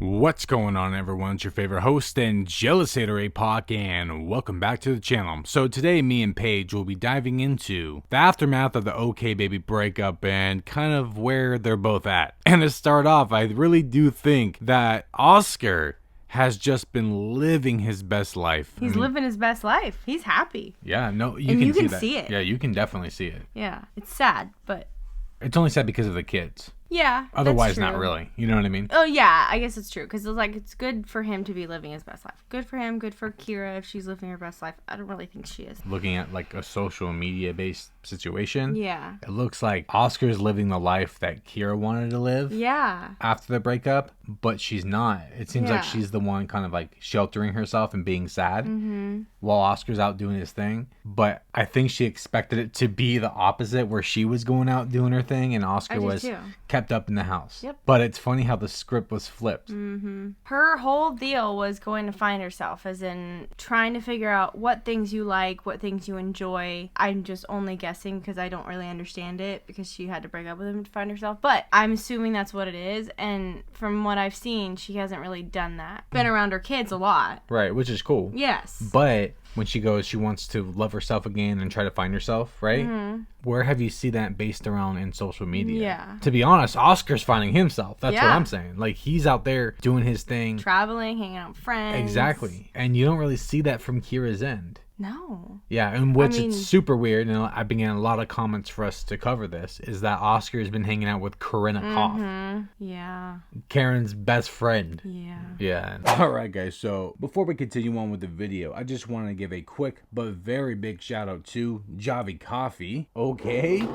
What's going on, everyone? It's your favorite host and jealous hater Apoc, and welcome back to the channel. So today me and Paige will be diving into the aftermath of the OKbaby breakup and kind of where they're both at. And to start off, I really do think that Oscar has just been living his best life. He's living his best life. He's happy. Yeah, no, you can see it. Yeah, you can definitely see it. Yeah, it's sad, but it's only sad because of the kids. Yeah. Otherwise, not really. You know what I mean? Oh, yeah. I guess it's true. Because it's good for him to be living his best life. Good for him. Good for Kyra if she's living her best life. I don't really think she is. Looking at like a social media based situation. Yeah. It looks like Oscar's living the life that Kyra wanted to live. Yeah. After the breakup, but she's not. It seems like she's the one kind of like sheltering herself and being sad while Oscar's out doing his thing. But I think she expected it to be the opposite, where she was going out doing her thing and Oscar was kept up in the house. Yep. But it's funny how the script was flipped. Her whole deal was going to find herself, as in trying to figure out what things you like, what things you enjoy. I'm just only guessing because I don't really understand it, because she had to break up with him to find herself. But I'm assuming that's what it is. And from what I've seen, she hasn't really done that. Been around her kids a lot. Right, which is cool. Yes. But when she goes, she wants to love herself again and try to find herself, right? Where have you seen that based around in social media? Yeah. To be honest, Oscar's finding himself. That's what I'm saying. Like, he's out there doing his thing. Traveling, hanging out with friends. Exactly. And you don't really see that from Kyra's end. No. Yeah, and it's super weird, and I've been getting a lot of comments for us to cover this, is that Oscar has been hanging out with Keren Coffin. Yeah. Karen's best friend. Yeah. Yeah. Alright guys, so before we continue on with the video, I just want to give a quick but very big shout out to Javy Coffee, okay,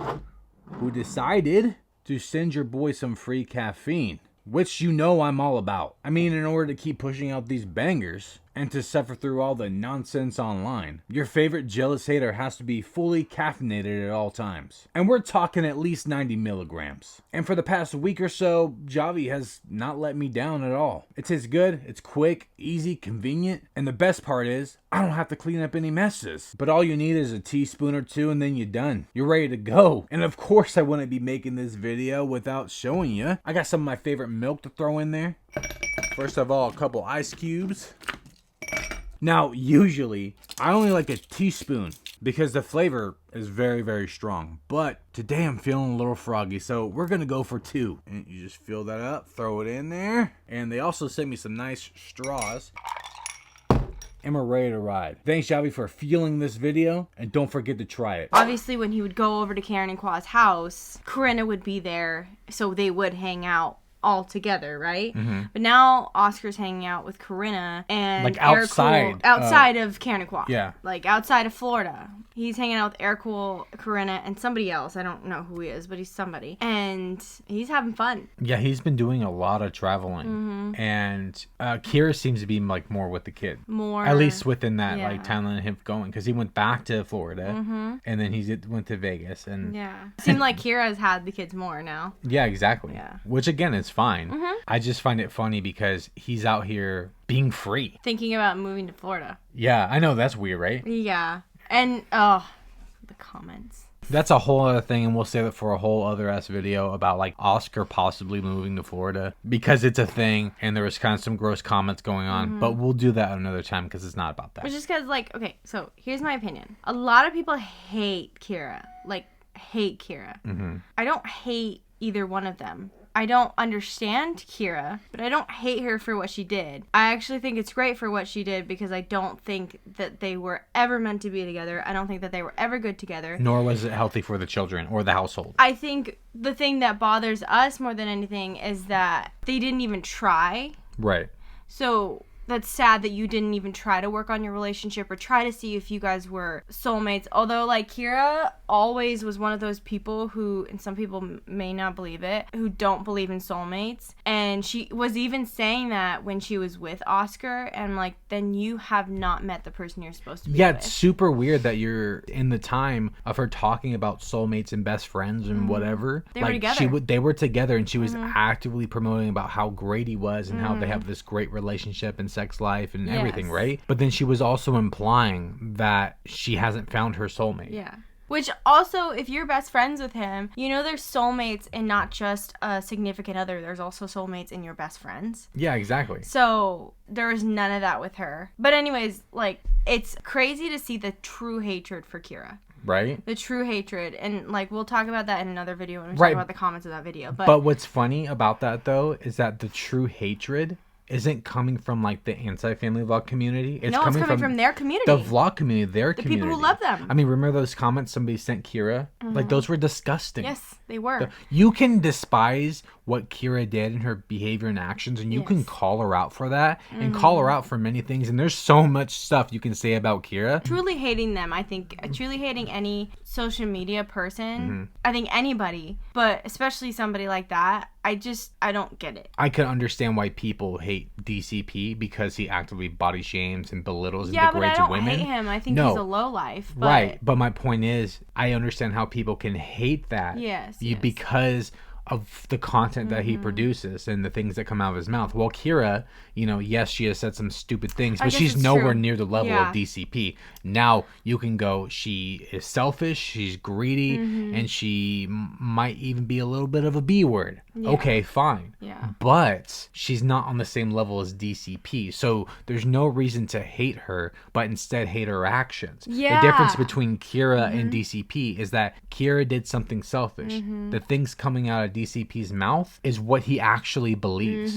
who decided to send your boy some free caffeine, which you know I'm all about. I mean, in order to keep pushing out these bangers and to suffer through all the nonsense online, your favorite jealous hater has to be fully caffeinated at all times. And we're talking at least 90 milligrams. And for the past week or so, Javy has not let me down at all. It tastes good, it's quick, easy, convenient, and the best part is, I don't have to clean up any messes. But all you need is a teaspoon or two and then you're done. You're ready to go. And of course I wouldn't be making this video without showing you. I got some of my favorite milk to throw in there. First of all, a couple ice cubes. Now, usually, I only like a teaspoon because the flavor is very, very strong. But today I'm feeling a little froggy, so we're going to go for 2. And you just fill that up, throw it in there. And they also sent me some nice straws. And we're ready to ride. Thanks, Javy, for fueling this video, and don't forget to try it. Obviously, when he would go over to Karen and Qua's house, Corinna would be there, so they would hang out all together, right? But now Oscar's hanging out with Corinna and like outside of Karen and Qua. Yeah. Like outside of Florida. He's hanging out with Aircool, Corinna, and somebody else. I don't know who he is, but he's somebody. And he's having fun. Yeah, he's been doing a lot of traveling. And Kyra seems to be like more with the kid. More. At least within that like timeline of him going. Because he went back to Florida. And then he went to Vegas. And yeah. It seemed like Kyra's had the kids more now. Yeah, exactly. Yeah. Which again is fine. I just find it funny because he's out here being free. Thinking about moving to Florida. Yeah, I know, that's weird, right? Yeah. And, the comments. That's a whole other thing, and we'll save it for a whole other ass video about like Oscar possibly moving to Florida, because it's a thing and there was kind of some gross comments going on. But we'll do that another time because it's not about that. Which is because, like, okay, so here's my opinion. A lot of people hate Kyra. Like, hate Kyra. I don't hate either one of them. I don't understand Kyra, but I don't hate her for what she did. I actually think it's great for what she did, because I don't think that they were ever meant to be together. I don't think that they were ever good together. Nor was it healthy for the children or the household. I think the thing that bothers us more than anything is that they didn't even try. Right. So that's sad that you didn't even try to work on your relationship or try to see if you guys were soulmates. Although, like, Kyra always was one of those people who, and some people may not believe it, who don't believe in soulmates. And she was even saying that when she was with Oscar, and like, then you have not met the person you're supposed to be with. It's super weird that you're in the time of her talking about soulmates and best friends and whatever. They were together. They were together, and she was actively promoting about how great he was and how they have this great relationship and sex life and everything, right? But then she was also implying that she hasn't found her soulmate. Yeah. Which also, if you're best friends with him, you know there's soulmates and not just a significant other. There's also soulmates in your best friends. Yeah, exactly. So there was none of that with her. But anyways, like, it's crazy to see the true hatred for Kyra. Right? The true hatred. And, like, we'll talk about that in another video when we talk about the comments of that video. But what's funny about that, though, is that the true hatred isn't coming from, like, the anti-family vlog community. It's coming from their community. The vlog community, their community. The people who love them. I mean, remember those comments somebody sent Kyra? Like, those were disgusting. Yes, they were. You can despise what Kyra did and her behavior and actions, and you can call her out for that, and call her out for many things, and there's so much stuff you can say about Kyra. Truly hating them, I think, truly hating any social media person, I think anybody, but especially somebody like that, I don't get it. I can understand why people hate DCP because he actively body shames and belittles and degrades women. Yeah, but I don't hate him. I think he's a lowlife. Right, but my point is, I understand how people can hate that. Yes. Because of the content that he produces and the things that come out of his mouth. Well, Kyra, you know, yes, she has said some stupid things, but she's nowhere near the level of DCP. Now you can go, she is selfish, she's greedy, and she might even be a little bit of a B word. Yeah. Okay, fine. Yeah. But she's not on the same level as DCP. So there's no reason to hate her, but instead hate her actions. Yeah. The difference between Kyra and DCP is that Kyra did something selfish. The things coming out of DCP's mouth is what he actually believes.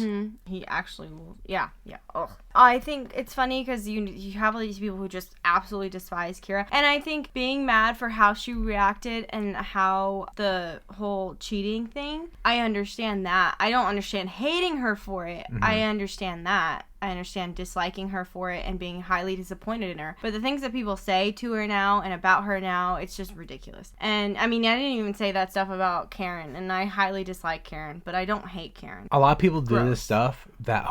He actually will. Yeah. Ugh. I think it's funny because you have all these people who just absolutely despise Kyra. And I think being mad for how she reacted and how the whole cheating thing, I understand that. I don't understand hating her for it. I understand that. I understand disliking her for it and being highly disappointed in her. But the things that people say to her now and about her now, it's just ridiculous. And I mean, I didn't even say that stuff about Karen, and I highly dislike Karen, but I don't hate Karen. A lot of people do this stuff that,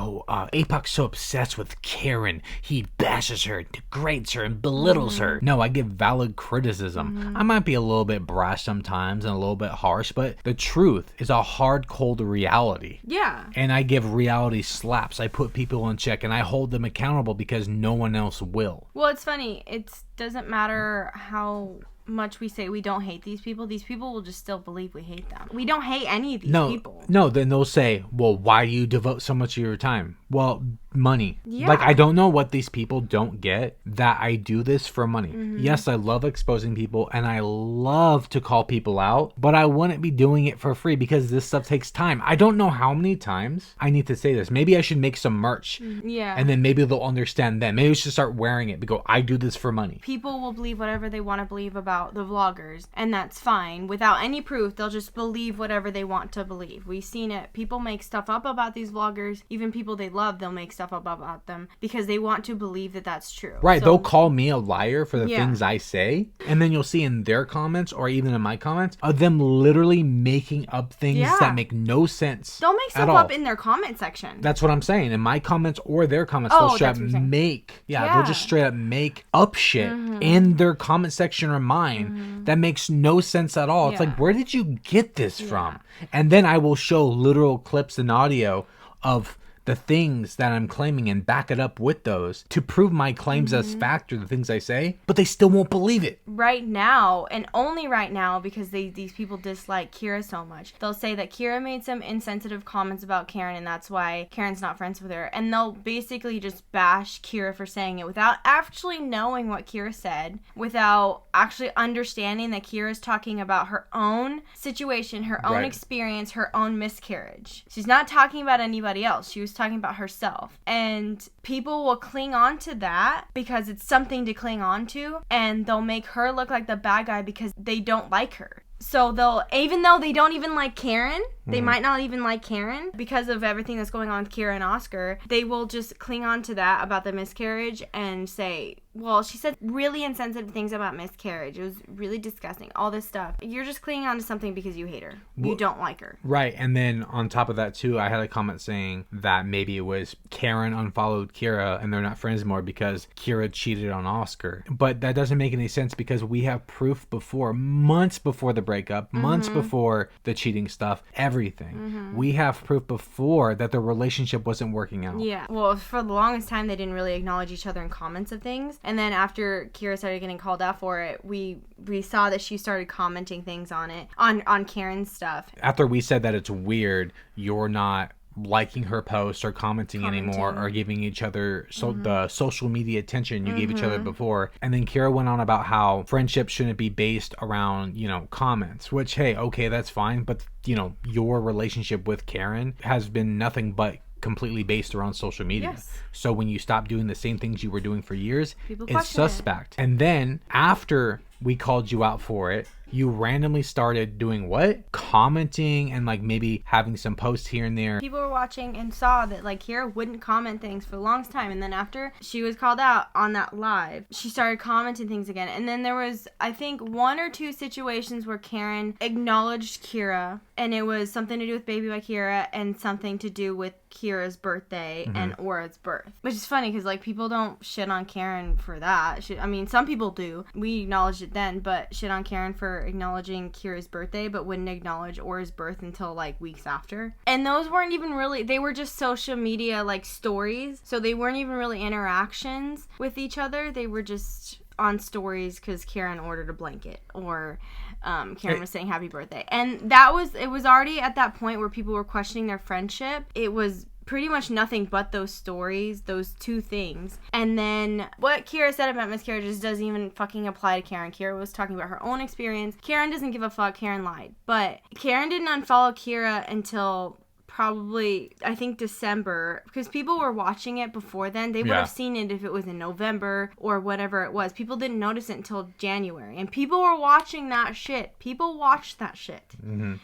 Apoc's so obsessed with Karen. He bashes her, degrades her, and belittles her. No, I give valid criticism. I might be a little bit brash sometimes and a little bit harsh, but the truth is a hard, cold reality. Yeah. And I give reality slaps. I put people in check and I hold them accountable because no one else will. Well, it's funny. It doesn't matter how much we say we don't hate these people will just still believe we hate them. We don't hate any of these people. No, then they'll say, well, why do you devote so much of your time? Well, money. Yeah. Like, I don't know what these people don't get, that I do this for money. Yes, I love exposing people and I love to call people out, but I wouldn't be doing it for free because this stuff takes time. I don't know how many times I need to say this. Maybe I should make some merch. Yeah. And then maybe they'll understand then. Maybe we should start wearing it because I do this for money. People will believe whatever they want to believe about the vloggers, and that's fine. Without any proof, they'll just believe whatever they want to believe. We've seen it. People make stuff up about these vloggers. Even people they love, they'll make stuff up about them because they want to believe that that's true. Right. So, they'll call me a liar for the things I say. And then you'll see in their comments or even in my comments of them literally making up things that make no sense. They'll make stuff up in their comment section. That's what I'm saying. In my comments or their comments, they'll straight up make, they'll just straight up make up shit in their comment section or mine that makes no sense at all. It's like, where did you get this from? And then I will show literal clips and audio of the things that I'm claiming and back it up with those to prove my claims as fact or the things I say, but they still won't believe it. Right now, and only right now, because these people dislike Kyra so much, they'll say that Kyra made some insensitive comments about Karen and that's why Karen's not friends with her. And they'll basically just bash Kyra for saying it without actually knowing what Kyra said, without actually understanding that Kyra's talking about her own situation, her own experience, her own miscarriage. She's not talking about anybody else. She was talking about herself, and people will cling on to that because it's something to cling on to, and they'll make her look like the bad guy because they don't like her. So they'll, even though they don't even like Karen, they might not even like Karen because of everything that's going on with Kyra and Oscar, they will just cling on to that about the miscarriage and say, well, she said really insensitive things about miscarriage. It was really disgusting. All this stuff. You're just clinging on to something because you hate her. You don't like her. Right. And then on top of that, too, I had a comment saying that maybe it was Karen unfollowed Kyra and they're not friends anymore because Kyra cheated on Oscar. But that doesn't make any sense because we have proof before, months before the breakup, months before the cheating stuff, everything. We have proof before that the relationship wasn't working out. Yeah. Well, for the longest time, they didn't really acknowledge each other in comments of things. And then after Kyra started getting called out for it, we saw that she started commenting things on it, on Karen's stuff. After we said that it's weird, you're not liking her posts or commenting anymore or giving each other the social media attention you gave each other before. And then Kyra went on about how friendships shouldn't be based around, you know, comments, which, hey, okay, that's fine. But, you know, your relationship with Karen has been nothing but completely based around social media. Yes. So when you stop doing the same things you were doing for years, People it's question suspect. And then after we called you out for it, you randomly started doing what? Commenting and like maybe having some posts here and there. People were watching and saw that like Kyra wouldn't comment things for the longest time, and then after she was called out on that live, she started commenting things again. And then there was, I think, 1 or 2 situations where Karen acknowledged Kyra, and it was something to do with Baby by Kyra and something to do with Kyra's birthday and Aura's birth. Which is funny because like people don't shit on Karen for that. I mean, some people do. We acknowledged it then, but shit on Karen for acknowledging Kyra's birthday, but wouldn't acknowledge Aura's birth until like weeks after. And those weren't even really, they were just social media like stories, so they weren't even really interactions with each other. They were just on stories because Karen ordered a blanket, or Karen was saying happy birthday. And it was already at that point where people were questioning their friendship. It was pretty much nothing but those stories, those 2 things. And then what Kyra said about miscarriages doesn't even fucking apply to Karen. Kyra was talking about her own experience. Karen doesn't give a fuck. Karen lied. But Karen didn't unfollow Kyra until probably, I think, December, because people were watching it before then. They would have seen it if it was in November or whatever it was. People didn't notice it until January, and people were watching that shit. People watched that shit.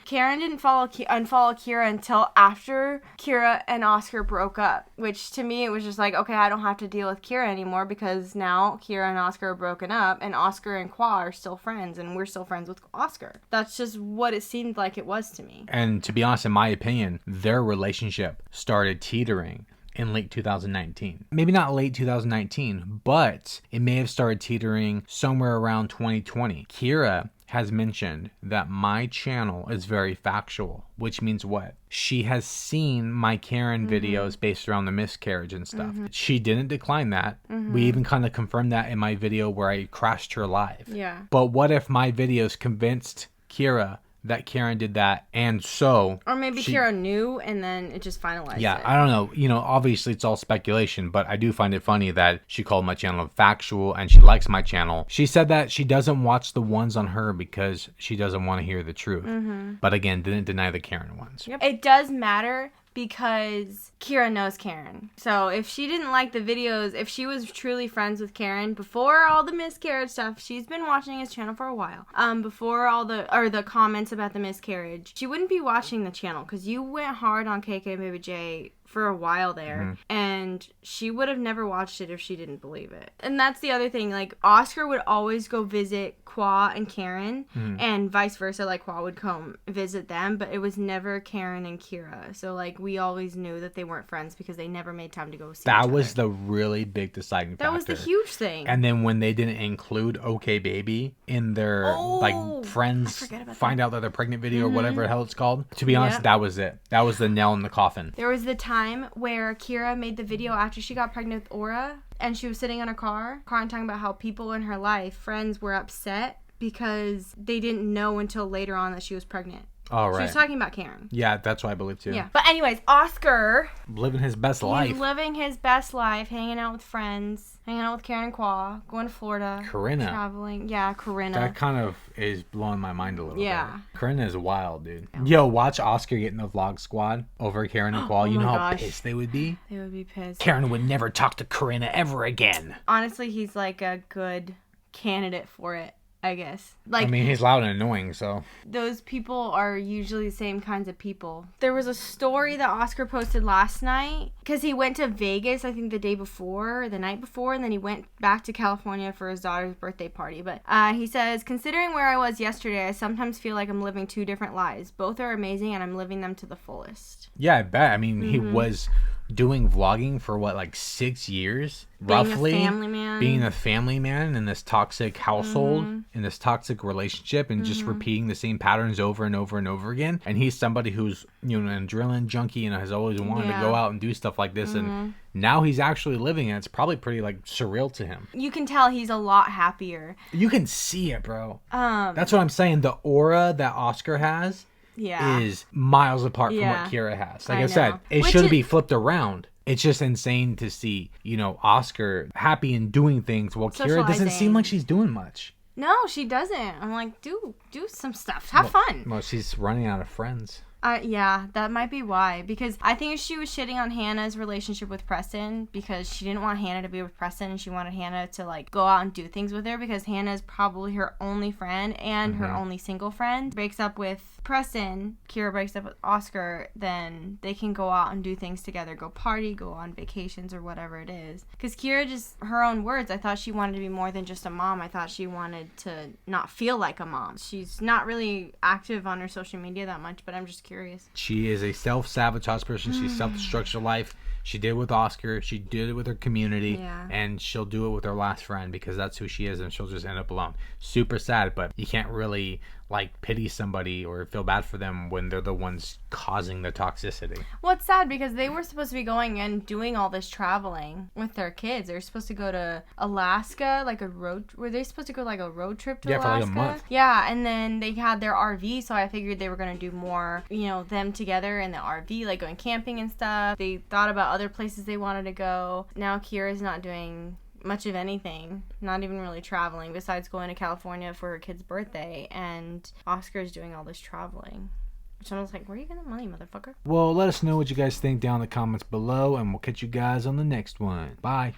Karen didn't unfollow Kyra until after Kyra and Oscar broke up, which to me it was just like, okay, I don't have to deal with Kyra anymore because now Kyra and Oscar are broken up, and Oscar and Qua are still friends, and we're still friends with Oscar. That's just what it seemed like it was to me. And to be honest, in my opinion, their relationship started teetering in late 2019. Maybe not late 2019, but it may have started teetering somewhere around 2020. Kyra has mentioned that my channel is very factual, which means what? She has seen my Karen videos based around the miscarriage and stuff. She didn't decline that. We even kind of confirmed that in my video where I crashed her live. Yeah. But what if my videos convinced Kyra that Karen did that, and so... Or maybe Kyra knew, and then it just finalized it. I don't know. You know, obviously it's all speculation, but I do find it funny that she called my channel factual, and she likes my channel. She said that she doesn't watch the ones on her because she doesn't want to hear the truth. But again, didn't deny the Karen ones. Yep. It does matter because Kyra knows Karen. So if she didn't like the videos, if she was truly friends with Karen before all the miscarriage stuff, she's been watching his channel for a while. Before all the comments about the miscarriage, she wouldn't be watching the channel because you went hard on kkandbabyj for a while there, and she would have never watched it if she didn't believe it. And that's the other thing, like Oscar would always go visit Qua and Karen, and vice versa, like Qua would come visit them, but it was never Karen and Kyra. So like we always knew that they weren't friends because they never made time to go see each other. That was the really big deciding factor. That was the huge thing. And then when they didn't include OKbaby in their like friends find out that they're pregnant video or whatever the hell it's called, to be honest, that was it. That was the nail in the coffin. There was the time where Kyra made the video after she got pregnant with Aura, and she was sitting in a car and talking about how people in her life, friends, were upset because they didn't know until later on that she was pregnant. Oh, right. She was talking about Karen. Yeah, that's what I believe too. Yeah. But anyways, Oscar... living his best life. He's living his best life, hanging out with friends, hanging out with Karen and Qua, going to Florida. Corinna. Traveling. Yeah, Corinna. That kind of is blowing my mind a little bit. Yeah. Corinna is wild, dude. Yo, watch Oscar get in the vlog squad over Karen and Qua. You know how pissed they would be? They would be pissed. Karen would never talk to Corinna ever again. Honestly, he's like a good candidate for it, I guess. Like, I mean, he's loud and annoying, so. Those people are usually the same kinds of people. There was a story that Oscar posted last night because he went to Vegas, I think the day before, or the night before, and then he went back to California for his daughter's birthday party. But he says, considering where I was yesterday, I sometimes feel like I'm living 2 different lives. Both are amazing, and I'm living them to the fullest. Yeah, I bet. I mean, he was doing vlogging for what, like 6 years, roughly, being a family man in this toxic household, in this toxic relationship, and just repeating the same patterns over and over and over again. And he's somebody who's, you know, an adrenaline junkie and has always wanted to go out and do stuff like this. And now he's actually living it. It's probably pretty like surreal to him. You can tell he's a lot happier. You can see it, bro. That's what I'm saying. The aura that Oscar has is miles apart from what Kyra has. Like I said, it should be flipped around. It's just insane to see, you know, Oscar happy and doing things while Kyra doesn't seem like she's doing much. No, she doesn't. I'm like, do some stuff. Have fun. Well, she's running out of friends. Yeah, that might be why. Because I think she was shitting on Hannah's relationship with Preston because she didn't want Hannah to be with Preston and she wanted Hannah to like go out and do things with her because Hannah's probably her only friend and her only single friend. Breaks up with Preston, Kyra breaks up with Oscar, then they can go out and do things together, go party, go on vacations or whatever it is. Because Kyra, just her own words, I thought she wanted to be more than just a mom. I thought she wanted to not feel like a mom. She's not really active on her social media that much, but I'm just curious. She is a self-sabotage person. She self-destructs her life. She did it with Oscar. She did it with her community. And she'll do it with her last friend because that's who she is, and she'll just end up alone. Super sad, but you can't really like pity somebody or feel bad for them when they're the ones causing the toxicity. Well, it's sad because they were supposed to be going and doing all this traveling with their kids. They were supposed to go to Alaska, like were they supposed to go like a road trip to Alaska? For like a month. Yeah, and then they had their RV, so I figured they were going to do more, you know, them together in the RV, like going camping and stuff. They thought about other places they wanted to go. Now Kyra's not doing much of anything, not even really traveling, besides going to California for her kid's birthday, and Oscar's doing all this traveling. Which I was like, where are you getting the money, motherfucker? Well, let us know what you guys think down in the comments below, and we'll catch you guys on the next one. Bye.